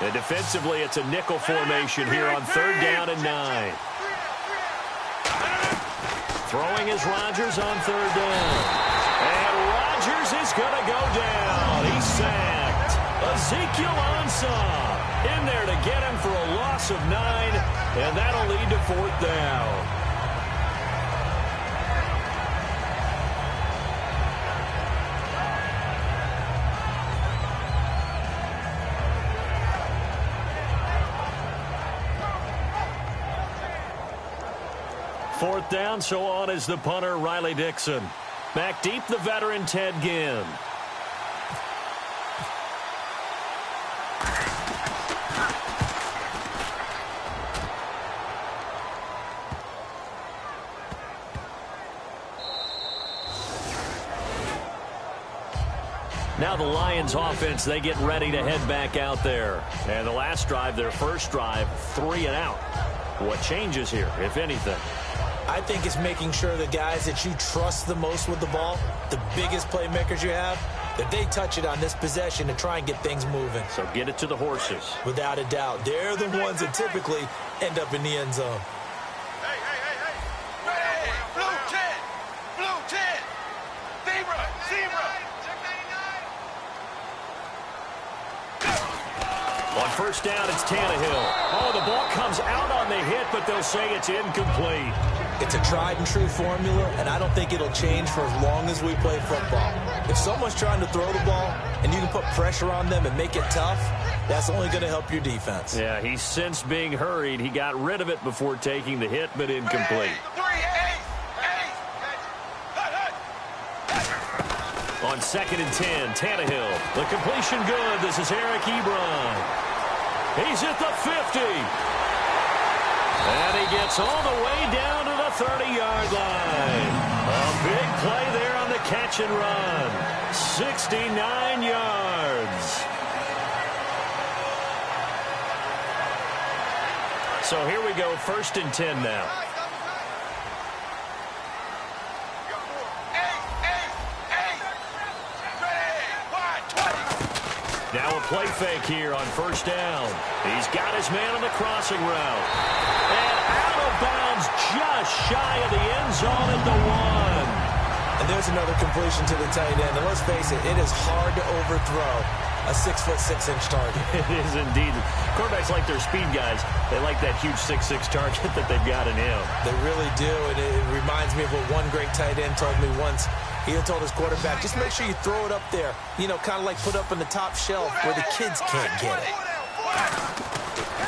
And defensively, it's a nickel formation here on 3rd down and 9. Throwing is Rodgers on 3rd down. And Rodgers is going to go down. He's sacked. Ezekiel Ansah in there to get him for a loss of 9, and that'll lead to 4th down. Fourth down, so on is the punter, Riley Dixon. Back deep, the veteran, Ted Ginn. Now the Lions offense, they get ready to head back out there. And the last drive, their first drive, 3 and out. What changes here, if anything? I think it's making sure the guys that you trust the most with the ball, the biggest playmakers you have, that they touch it on this possession to try and get things moving. So get it to the horses. Without a doubt. They're the ones that typically end up in the end zone. Hey, hey, hey, hey. Hey, blue 10. Blue 10. Zebra. Zebra. On first down, it's Tannehill. Oh, the ball comes out on the hit, but they'll say it's incomplete. It's a tried-and-true formula, and I don't think it'll change for as long as we play football. If someone's trying to throw the ball and you can put pressure on them and make it tough, that's only going to help your defense. Yeah, he sensed being hurried. He got rid of it before taking the hit, but incomplete. On 2nd and 10, Tannehill. The completion good. This is Eric Ebron. He's at the 50. And he gets all the way down to the 30-yard line. A big play there on the catch and run. 69 yards. So here we go, 1st and 10 now. Now a play fake here on first down. He's got his man on the crossing route. And out of bounds just shy of the end zone at the 1. And there's another completion to the tight end. And let's face it, it is hard to overthrow a 6'6" target. It is indeed. Quarterbacks like their speed guys. They like that huge 6'6" target that they've got in him. They really do. And it reminds me of what one great tight end told me once. He told his quarterback, just make sure you throw it up there. You know, kind of like put up on the top shelf where the kids can't get it.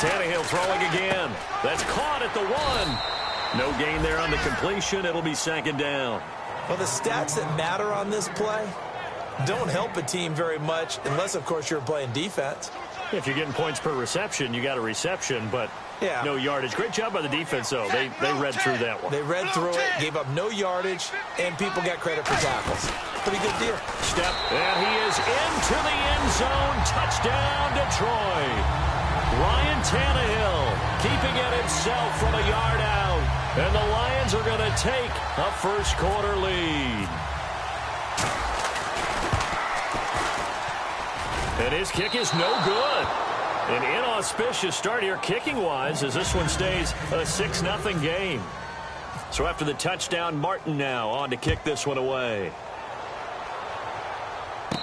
Tannehill throwing again. That's caught at the 1. No gain there on the completion. It'll be 2nd down. Well, the stats that matter on this play don't help a team very much unless, of course, you're playing defense. If you're getting points per reception, you got a reception, but no yardage. Great job by the defense, though. They read through that one. They read through it, gave up no yardage, and people got credit for tackles. Pretty good deal. Step, and he is into the end zone. Touchdown, Detroit. Ryan Tannehill keeping it himself from a yard out. And the Lions are going to take a first-quarter lead. And his kick is no good. An inauspicious start here kicking-wise as this one stays a 6-0 game. So after the touchdown, Martin now on to kick this one away.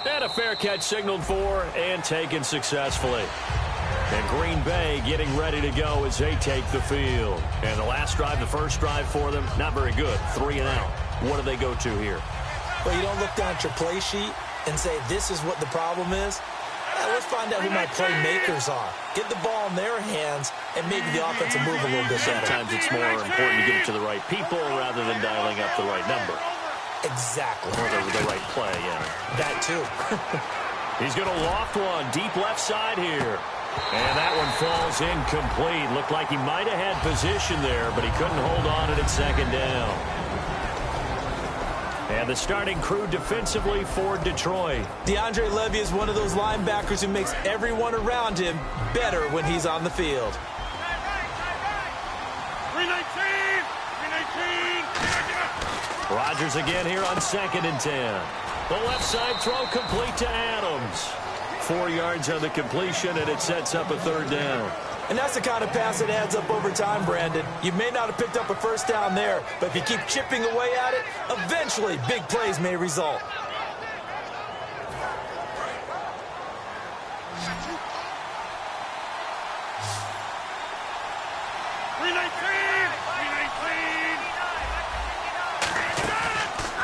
And a fair catch signaled for and taken successfully. And Green Bay getting ready to go as they take the field. And the last drive, the first drive for them, not very good. 3 and out. What do they go to here? Well, you don't look down at your play sheet and say this is what the problem is. Let's find out who my playmakers are. Get the ball in their hands, and maybe the offense will move a little bit better. Sometimes it's more important to get it to the right people rather than dialing up the right number. Exactly. Or the right play, yeah. That, too. He's going to loft one deep left side here. And that one falls incomplete. Looked like he might have had position there, but he couldn't hold on at 2nd down. And the starting crew defensively for Detroit. DeAndre Levy is one of those linebackers who makes everyone around him better when he's on the field. 319! 319! Rodgers again here on 2nd and 10. The left side throw complete to Adams. 4 yards on the completion, and it sets up a 3rd down. And that's the kind of pass that adds up over time, Brandon. You may not have picked up a first down there, but if you keep chipping away at it, eventually big plays may result.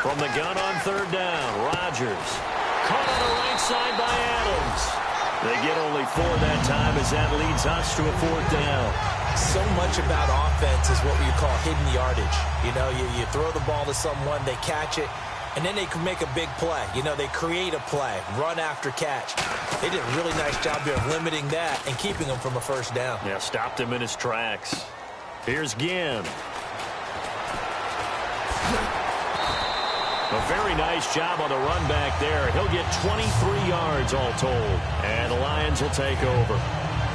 From the gun on 3rd down, Rodgers. Caught on the right side by Adams. They get only 4 that time as that leads us to a 4th down. So much about offense is what you call hidden yardage. You know, you throw the ball to someone, they catch it, and then they can make a big play. You know, they create a play, run after catch. They did a really nice job here of limiting that and keeping him from a first down. Yeah, stopped him in his tracks. Here's Ginn. A very nice job on the run back there. He'll get 23 yards all told. And the Lions will take over.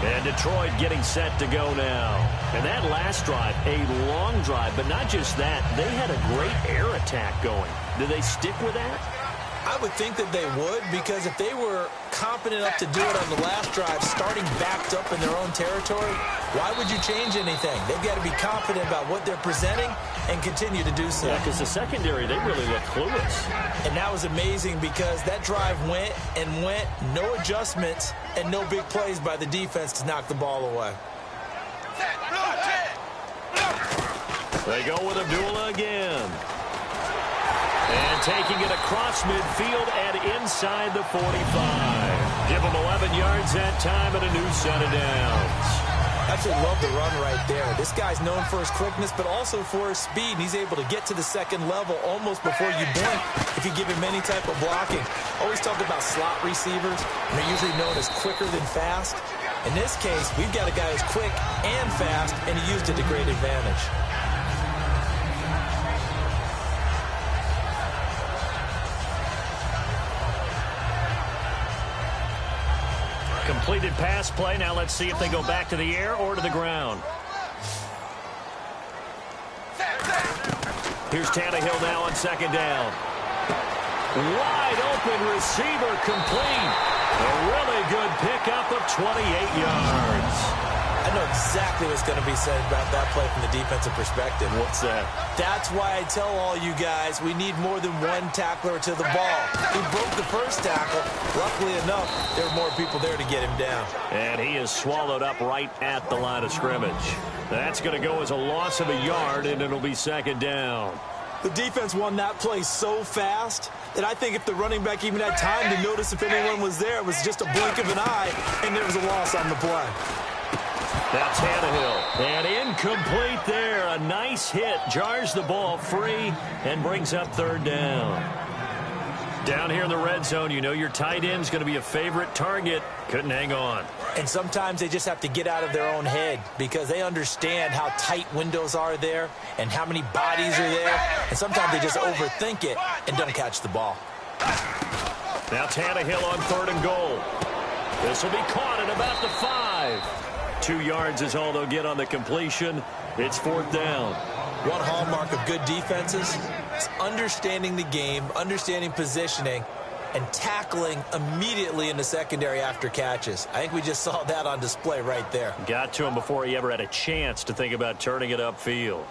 And Detroit getting set to go now. And that last drive, a long drive, but not just that. They had a great air attack going. Do they stick with that? I would think that they would, because if they were competent enough to do it on the last drive, starting backed up in their own territory, why would you change anything? They've got to be confident about what they're presenting and continue to do so. Yeah, because the secondary, they really look clueless. And that was amazing because that drive went and went, no adjustments, and no big plays by the defense to knock the ball away. They go with Abdullah again. And taking it across midfield and inside the 45. Give him 11 yards that time and a new set of downs. Absolutely love the run right there. This guy's known for his quickness, but also for his speed. And he's able to get to the second level almost before you blink if you give him any type of blocking. Always talk about slot receivers, and they're usually known as quicker than fast. In this case, we've got a guy who's quick and fast, and he used it to great advantage. Completed pass play. Now let's see if they go back to the air or to the ground. Here's Tannehill now on 2nd down. Wide open receiver complete. A really good pickup of 28 yards. I know exactly what's going to be said about that play from the defensive perspective. What's that? That's why I tell all you guys we need more than one tackler to the ball. He broke the first tackle. Luckily enough, there were more people there to get him down. And he is swallowed up right at the line of scrimmage. That's going to go as a loss of a yard, and it'll be 2nd down. The defense won that play so fast that I think if the running back even had time to notice if anyone was there, it was just a blink of an eye, and there was a loss on the play. Now Tannehill, and incomplete there. A nice hit, jars the ball free, and brings up 3rd down. Down here in the red zone, you know your tight end's going to be a favorite target. Couldn't hang on. And sometimes they just have to get out of their own head because they understand how tight windows are there and how many bodies are there. And sometimes they just overthink it and don't catch the ball. Now Tannehill on 3rd and goal. This will be caught at about the 5. 2 yards is all they'll get on the completion. It's 4th down. One hallmark of good defenses is understanding the game, understanding positioning, and tackling immediately in the secondary after catches. I think we just saw that on display right there. Got to him before he ever had a chance to think about turning it upfield.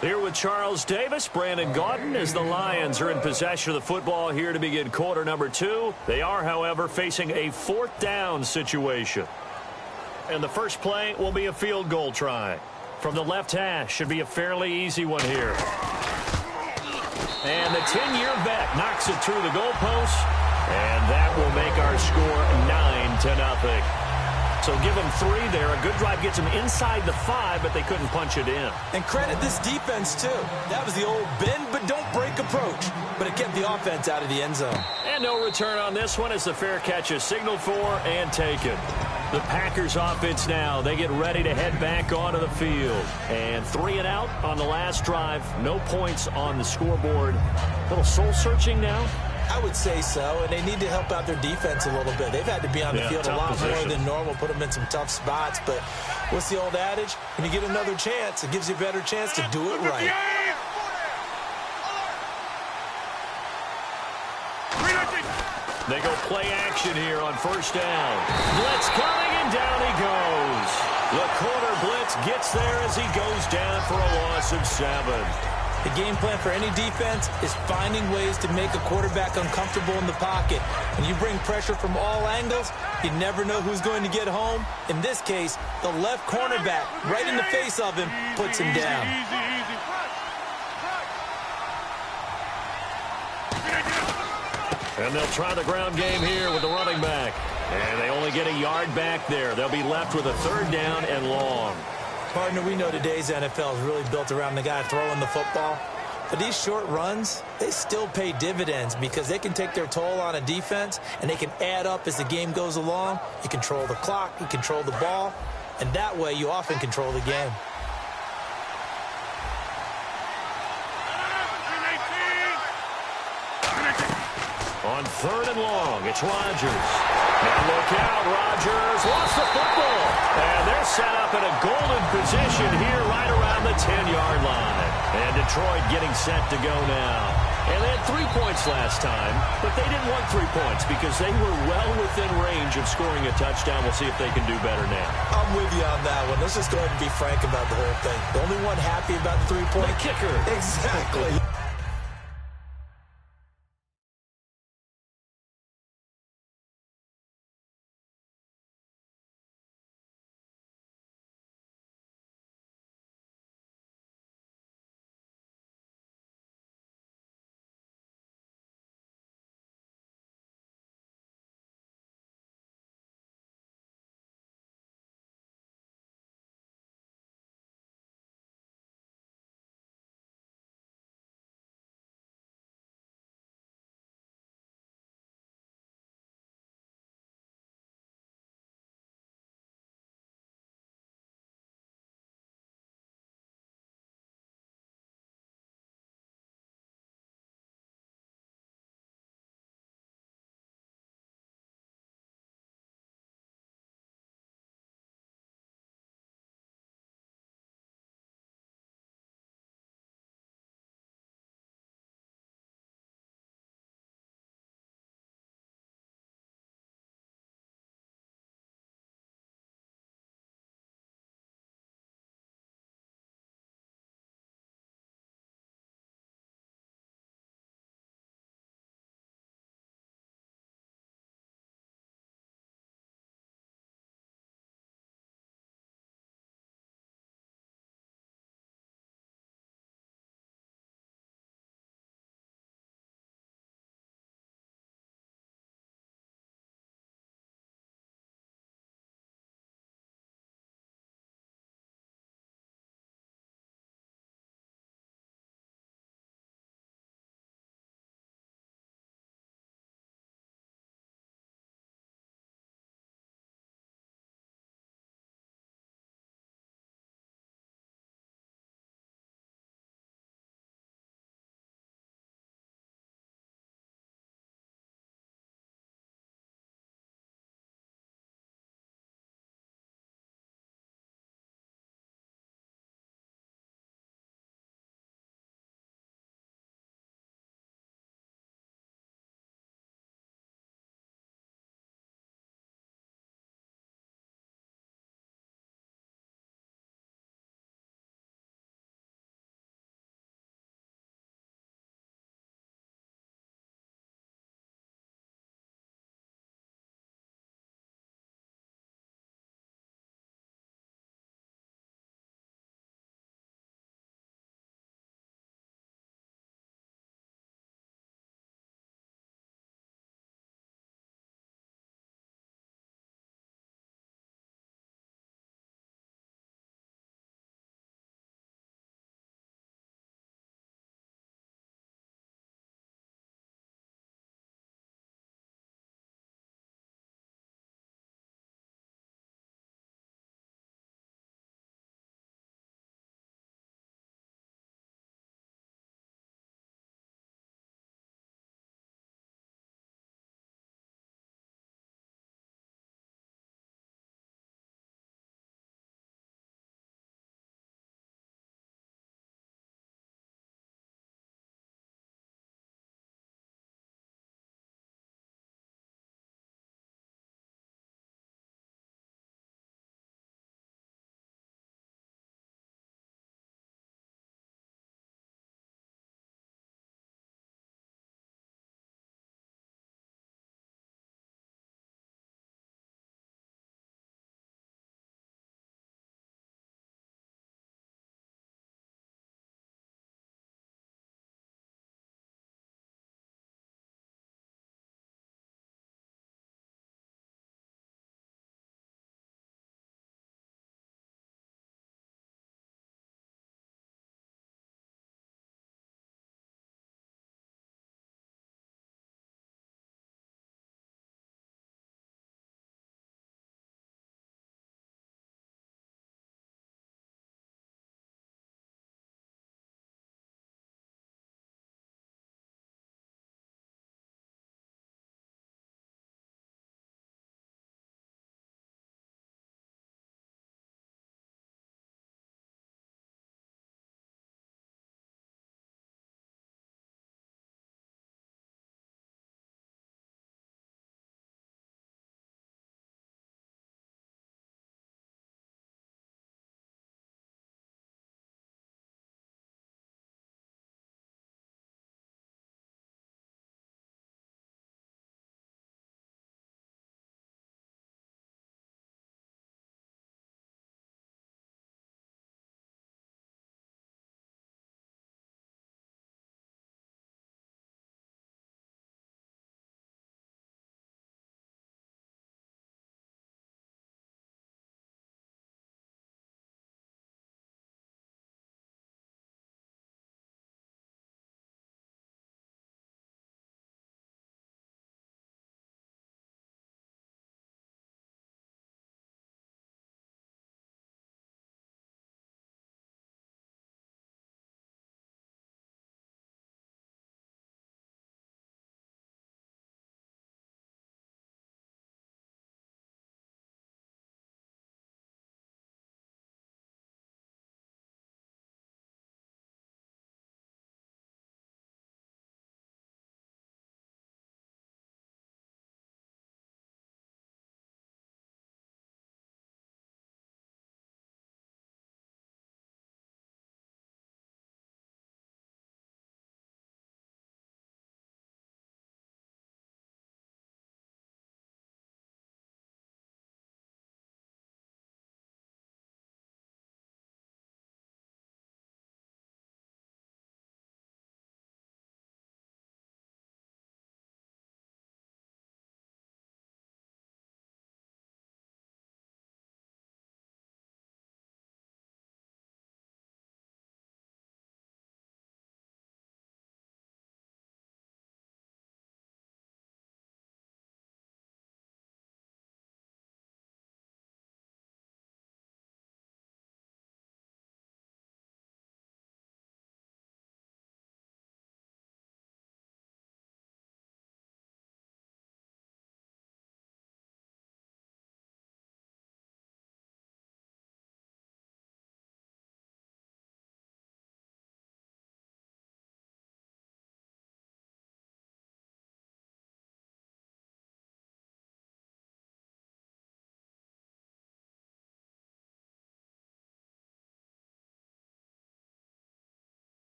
Here with Charles Davis, Brandon Gaudin, as the Lions are in possession of the football here to begin quarter number 2. They are, however, facing a 4th down situation. And the first play will be a field goal try. From the left hash, should be a fairly easy one here. And the 10-year vet knocks it through the goalpost. And that will make our score 9-0. So give them 3 there. A good drive gets them inside the 5, but they couldn't punch it in. And credit this defense, too. That was the old bend but don't break approach. But it kept the offense out of the end zone. And no return on this one as the fair catch is signaled for and taken. The Packers offense now. They get ready to head back onto the field. And 3 and out on the last drive. No points on the scoreboard. A little soul-searching now. I would say so, and they need to help out their defense a little bit. They've had to be on the field a lot more than normal, put them in some tough spots. But what's the old adage? When you get another chance, it gives you a better chance to do it right. They go play action here on first down. Blitz coming, and down he goes. The corner blitz gets there as he goes down for a loss of 7. The game plan for any defense is finding ways to make a quarterback uncomfortable in the pocket. When you bring pressure from all angles, you never know who's going to get home. In this case, the left cornerback, right in the face of him, puts him down. And they'll try the ground game here with the running back. And they only get a yard back there. They'll be left with a 3rd down and long. Partner, we know today's NFL is really built around the guy throwing the football. But these short runs, they still pay dividends because they can take their toll on a defense, and they can add up as the game goes along. You control the clock, you control the ball, and that way you often control the game. On 3rd and long, it's Rodgers. Now look out, Rodgers lost the football. And they're set up in a golden position here right around the 10-yard line. And Detroit getting set to go now. And they had 3 points last time, but they didn't want 3 points because they were well within range of scoring a touchdown. We'll see if they can do better now. I'm with you on that one. Let's just go ahead and be frank about the whole thing. The only one happy about the 3-point The kicker. Exactly.